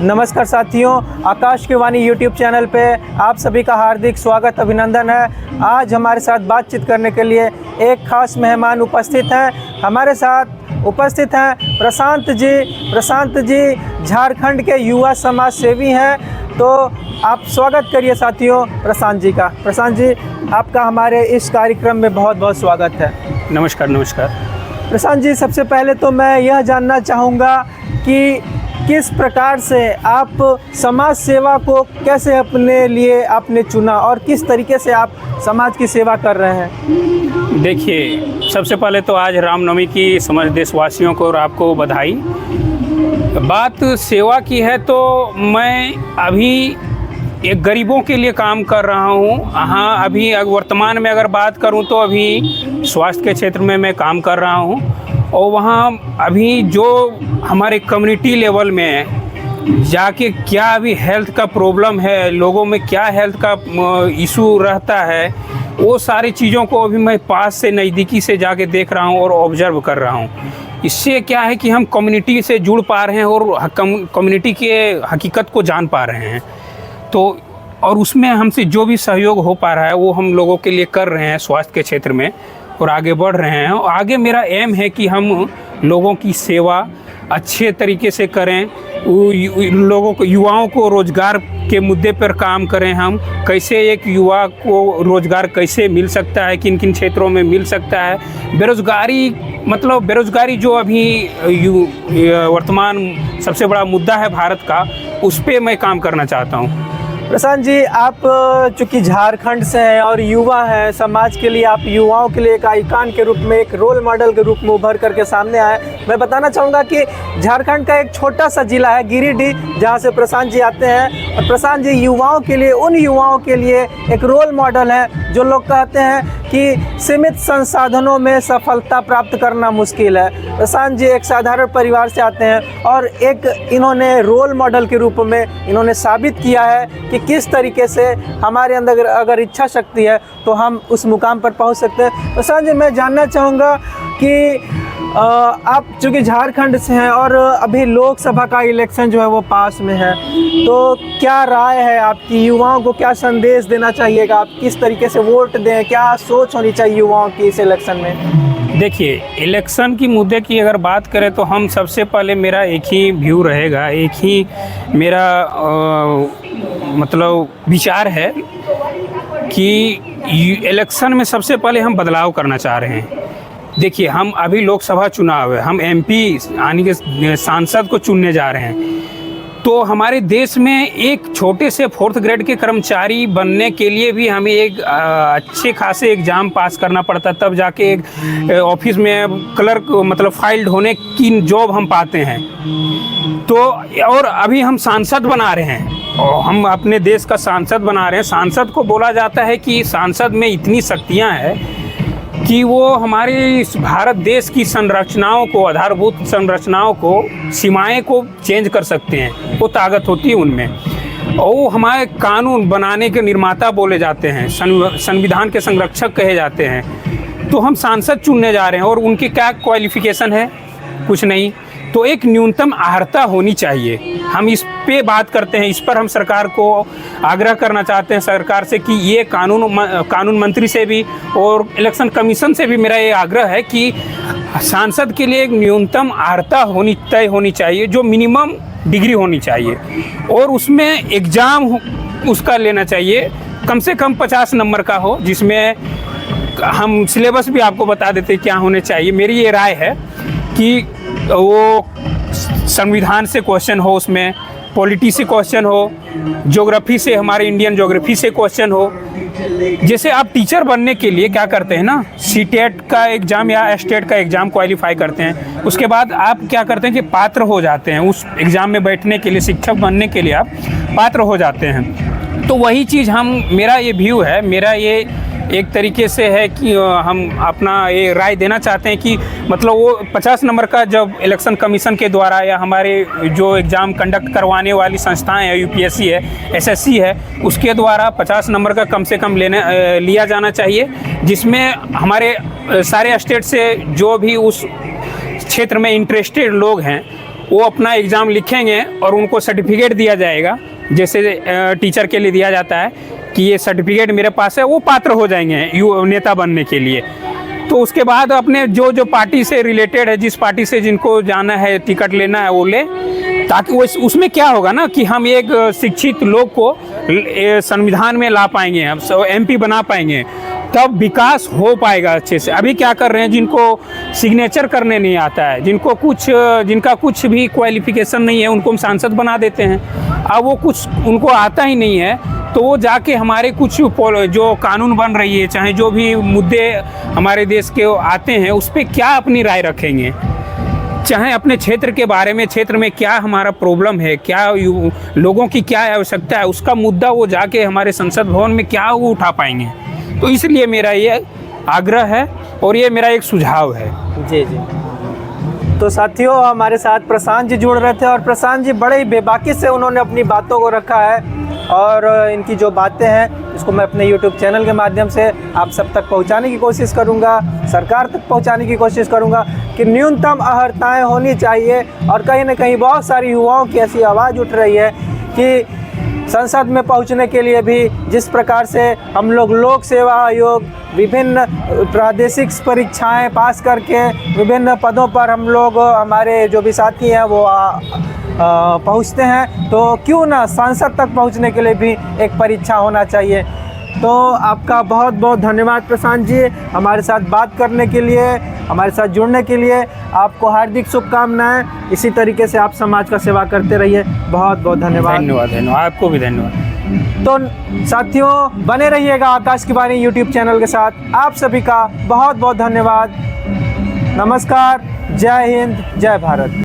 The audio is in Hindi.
नमस्कार साथियों, आकाश की वाणी यूट्यूब चैनल पे आप सभी का हार्दिक स्वागत अभिनंदन है। आज हमारे साथ बातचीत करने के लिए एक खास मेहमान उपस्थित हैं। हमारे साथ उपस्थित हैं प्रशांत जी झारखंड के युवा समाज सेवी हैं। तो आप स्वागत करिए साथियों प्रशांत जी का। प्रशांत जी, आपका हमारे इस कार्यक्रम में बहुत बहुत स्वागत है। नमस्कार। प्रशांत जी, सबसे पहले तो मैं यह जानना चाहूँगा कि किस प्रकार से आप समाज सेवा को कैसे अपने लिए आपने चुना और किस तरीके से आप समाज की सेवा कर रहे हैं? देखिए, सबसे पहले तो आज रामनवमी की समस्त देशवासियों को और आपको बधाई। बात सेवा की है तो मैं अभी एक गरीबों के लिए काम कर रहा हूँ। हाँ, अभी वर्तमान में अगर बात करूँ तो अभी स्वास्थ्य के क्षेत्र में मैं काम कर रहा हूँ और वहाँ अभी जो हमारे कम्युनिटी लेवल में जाके क्या अभी हेल्थ का प्रॉब्लम है, लोगों में क्या हेल्थ का इशू रहता है, वो सारी चीज़ों को अभी मैं पास से नज़दीकी से जाके देख रहा हूँ और ऑब्जर्व कर रहा हूँ। इससे क्या है कि हम कम्युनिटी से जुड़ पा रहे हैं और कम्युनिटी के हकीकत को जान पा रहे हैं। तो और उसमें हमसे जो भी सहयोग हो पा रहा है वो हम लोगों के लिए कर रहे हैं स्वास्थ्य के क्षेत्र में और आगे बढ़ रहे हैं। और आगे मेरा एम है कि हम लोगों की सेवा अच्छे तरीके से करें, लोगों को युवाओं को रोज़गार के मुद्दे पर काम करें। हम कैसे एक युवा को रोज़गार कैसे मिल सकता है, किन किन क्षेत्रों में मिल सकता है, बेरोज़गारी जो अभी वर्तमान सबसे बड़ा मुद्दा है भारत का, उस पर मैं काम करना चाहता हूँ। प्रशांत जी, आप चूँकि झारखंड से हैं और युवा हैं, समाज के लिए आप युवाओं के लिए एक आइकन के रूप में, एक रोल मॉडल के रूप में उभर करके सामने आए। मैं बताना चाहूँगा कि झारखंड का एक छोटा सा जिला है गिरिडीह, जहाँ से प्रशांत जी आते हैं। और प्रशांत जी युवाओं के लिए, उन युवाओं के लिए एक रोल मॉडल है जो लोग कहते हैं कि सीमित संसाधनों में सफलता प्राप्त करना मुश्किल है। प्रशांत जी एक साधारण परिवार से आते हैं और एक इन्होंने रोल मॉडल के रूप में इन्होंने साबित किया है कि किस तरीके से हमारे अंदर अगर इच्छा शक्ति है तो हम उस मुकाम पर पहुंच सकते हैं। प्रशांत जी, मैं जानना चाहूँगा कि आप चूँकि झारखंड से हैं और अभी लोकसभा का इलेक्शन जो है वो पास में है, तो क्या राय है आपकी? युवाओं को क्या संदेश देना चाहिएगा? आप किस तरीके से वोट दें? क्या सोच होनी चाहिए युवाओं की इस इलेक्शन में? देखिए, इलेक्शन की मुद्दे की अगर बात करें तो हम सबसे पहले मेरा एक ही व्यू रहेगा, एक ही मेरा विचार है कि इलेक्शन में सबसे पहले हम बदलाव करना चाह रहे हैं। देखिए, हम अभी लोकसभा चुनाव है, हम एमपी यानी कि सांसद को चुनने जा रहे हैं। तो हमारे देश में एक छोटे से 4th ग्रेड के कर्मचारी बनने के लिए भी हमें एक अच्छे खासे एग्ज़ाम पास करना पड़ता, तब जाके एक ऑफिस में क्लर्क फाइल्ड होने की जॉब हम पाते हैं। तो और अभी हम सांसद बना रहे हैं और हम अपने देश का सांसद बना रहे हैं। सांसद को बोला जाता है कि सांसद में इतनी शक्तियाँ हैं कि वो हमारे इस भारत देश की संरचनाओं को, आधारभूत संरचनाओं को, सीमाएं को चेंज कर सकते हैं। वो ताकत होती है उनमें और वो हमारे कानून बनाने के निर्माता बोले जाते हैं, संविधान के संरक्षक कहे जाते हैं। तो हम सांसद चुनने जा रहे हैं और उनकी क्या क्वालिफिकेशन है? कुछ नहीं। तो एक न्यूनतम अर्हता होनी चाहिए। हम इस पे बात करते हैं, इस पर हम सरकार को आग्रह करना चाहते हैं सरकार से कि ये कानून मंत्री से भी और इलेक्शन कमीशन से भी मेरा ये आग्रह है कि सांसद के लिए एक न्यूनतम अर्हता तय होनी चाहिए, जो मिनिमम डिग्री होनी चाहिए और उसमें एग्ज़ाम उसका लेना चाहिए, कम से कम 50 नंबर का हो, जिसमें हम सिलेबस भी आपको बता देते क्या होने चाहिए। मेरी ये राय है कि वो संविधान से क्वेश्चन हो, उसमें पॉलिटी से क्वेश्चन हो, ज्योग्राफी से, हमारे इंडियन ज्योग्राफी से क्वेश्चन हो। जैसे आप टीचर बनने के लिए क्या करते हैं ना, सीटेट का एग्ज़ाम या स्टेट का एग्ज़ाम क्वालिफाई करते हैं, उसके बाद आप क्या करते हैं कि पात्र हो जाते हैं उस एग्ज़ाम में बैठने के लिए, शिक्षक बनने के लिए आप पात्र हो जाते हैं। तो वही चीज़ मेरा ये व्यू है, मेरा ये एक तरीके से है कि हम अपना ये राय देना चाहते हैं कि वो 50 नंबर का जब इलेक्शन कमीशन के द्वारा या हमारे जो एग्ज़ाम कंडक्ट करवाने वाली संस्थाएं हैं, यूपीएससी है, एसएससी है, उसके द्वारा 50 नंबर का कम से कम लिया जाना चाहिए, जिसमें हमारे सारे स्टेट से जो भी उस क्षेत्र में इंटरेस्टेड लोग हैं वो अपना एग्ज़ाम लिखेंगे और उनको सर्टिफिकेट दिया जाएगा, जैसे टीचर के लिए दिया जाता है कि ये सर्टिफिकेट मेरे पास है, वो पात्र हो जाएंगे नेता बनने के लिए। तो उसके बाद अपने जो जो पार्टी से रिलेटेड है, जिस पार्टी से जिनको जाना है, टिकट लेना है, वो ले, ताकि वो उसमें क्या होगा ना कि हम एक शिक्षित लोग को संविधान में ला पाएंगे, हम MP बना पाएंगे, तब विकास हो पाएगा अच्छे से। अभी क्या कर रहे हैं, जिनको सिग्नेचर करने नहीं आता है, जिनका कुछ भी क्वालिफिकेशन नहीं है, उनको हम सांसद बना देते हैं। अब वो कुछ उनको आता ही नहीं है, तो वो जाके हमारे कुछ जो कानून बन रही है, चाहे जो भी मुद्दे हमारे देश के आते हैं, उस पर क्या अपनी राय रखेंगे, चाहे अपने क्षेत्र के बारे में, क्षेत्र में क्या हमारा प्रॉब्लम है, क्या लोगों की क्या आवश्यकता है, उसका मुद्दा वो जाके हमारे संसद भवन में क्या वो उठा पाएंगे। तो इसलिए मेरा ये आग्रह है और ये मेरा एक सुझाव है। जी जी। तो साथियों, हमारे साथ प्रशांत जी जुड़ रहे थे और प्रशांत जी बड़े ही बेबाकी से उन्होंने अपनी बातों को रखा है और इनकी जो बातें हैं इसको मैं अपने YouTube चैनल के माध्यम से आप सब तक पहुंचाने की कोशिश करूंगा, सरकार तक पहुंचाने की कोशिश करूंगा कि न्यूनतम अर्हताएं होनी चाहिए। और कहीं ना कहीं बहुत सारी युवाओं की ऐसी आवाज़ उठ रही है कि संसद में पहुंचने के लिए भी जिस प्रकार से हम लोग लोक सेवा आयोग, विभिन्न प्रादेशिक परीक्षाएं पास करके विभिन्न पदों पर हम लोग, हमारे जो भी साथी हैं वो पहुंचते हैं, तो क्यों ना सांसद तक पहुंचने के लिए भी एक परीक्षा होना चाहिए। तो आपका बहुत बहुत धन्यवाद प्रशांत जी, हमारे साथ बात करने के लिए, हमारे साथ जुड़ने के लिए। आपको हार्दिक शुभकामनाएं। इसी तरीके से आप समाज का सेवा करते रहिए। बहुत बहुत धन्यवाद। धन्यवाद, आपको भी धन्यवाद। तो साथियों, बने रहिएगा आकाश की वाणी YouTube चैनल के साथ। आप सभी का बहुत बहुत धन्यवाद। नमस्कार, जय हिंद, जय भारत।